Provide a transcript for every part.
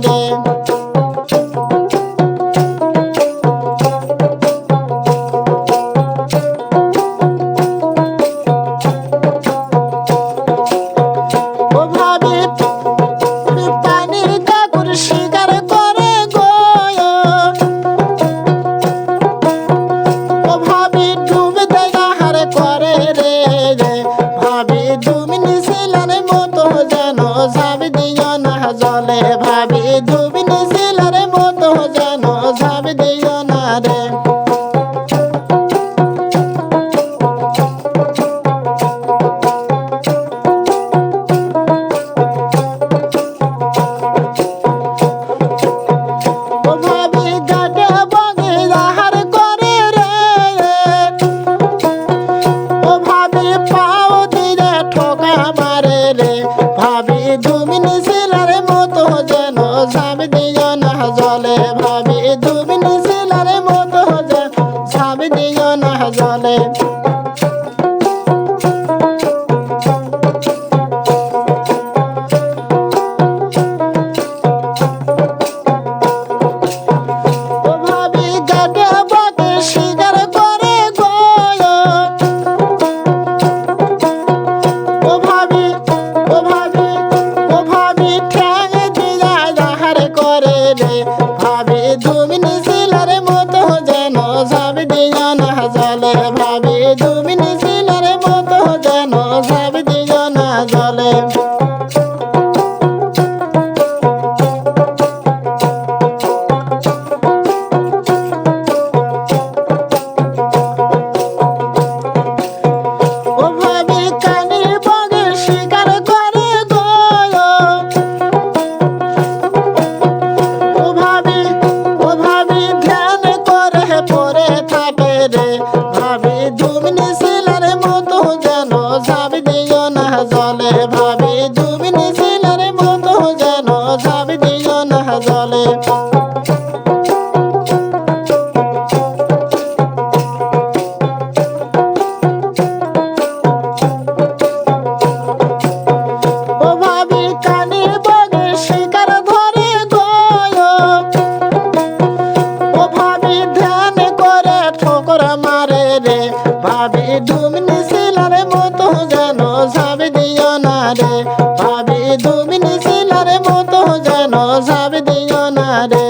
রে। ও ভাবি পানির কাকুর শিকার করে গো, ও ভাবি ডুব দেয়া হার করে রে। ভাবি তুমি নিছিলার মতো যেন ঝাঁপ দিও না জলে, ভাবি তুমি নিছিলার মতো যেন ঝাঁপ দিও না রে। ও ভাবি গাটে বগে আহার করে রে, ও ভাবি পাও দিলে ঠোকা মারে রে। ভাবি তুমি নিছিলার মতো যেন ঝাঁপ দিও না জলে, ভাবি তুমি নিছিলার মতো যেন ঝাঁপ দিও না জলে। ও ভাবি গাটে বগে শিকার করে গো, ও ভাবি ও ভাবি ও ভাবি ঠ্যাং দিয়া আহার করে রে। ভাবি তুমি নিছিলার মতো যেন ঝাঁপ দিও না জলে, ভাবি তুমি নিছিলার মতো যেন ঝাঁপ দিও না জলে। ও ভাবি কানির বগে শিকার করে গো, ও ভাবি ধ্যান করে পড়ে থাকে রে। ভাবি তুমি নিছিলার মতো যেন ঝাঁপ দিও না জলে, ভাবি তুমি নিছিলার মতো যেন ঝাঁপ দিও না জলে। ও ভাবি কানির বগে শিকার ধরে গো, ও ভাবি ধ্যান করে ঠোকর মারে রে। ভাবি তুমি নিছিলার মতো যেন ঝাঁপ দিও না রে, ভাবি তুমি নিছিলার মতো যেন ঝাঁপ দিও না রে।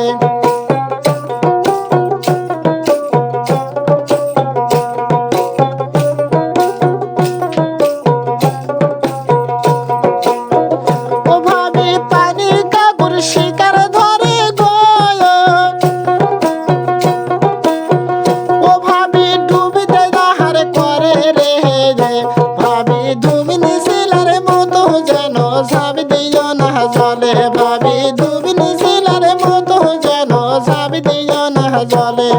ও ভাবি পানির কাকুর শিকার ধরে গো, ও ভাবি ডুব দেয়া হার করে রে। ভাবি তুমি নিছিলার মতো যেন ঝাঁপ দিও না জলে, ভাবি তুমি নিছিলার মতো যেন ঝাঁপ দিও না জলে।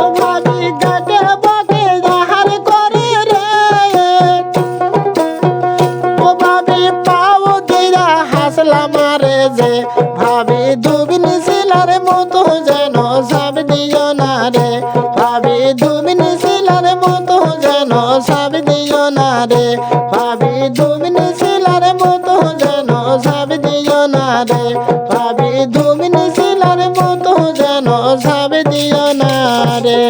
ও ভাবি গাটে বগে আহার করে রে, ও ভাবি পাও দিরা হাসলা মারে যে। ভাবি তুমি নিছিলার মতো যেন ঝাঁপ দিও না রে, ভাবি তুমি নিছিলার মতো যেন ঝাঁপ দিও না রে, ভাবি তুমি নিছিলার মতো যেন ঝাঁপ দিও না রে, ভাবি তুমি নিছিলার মতো যেন ঝাঁপ দিও না রে।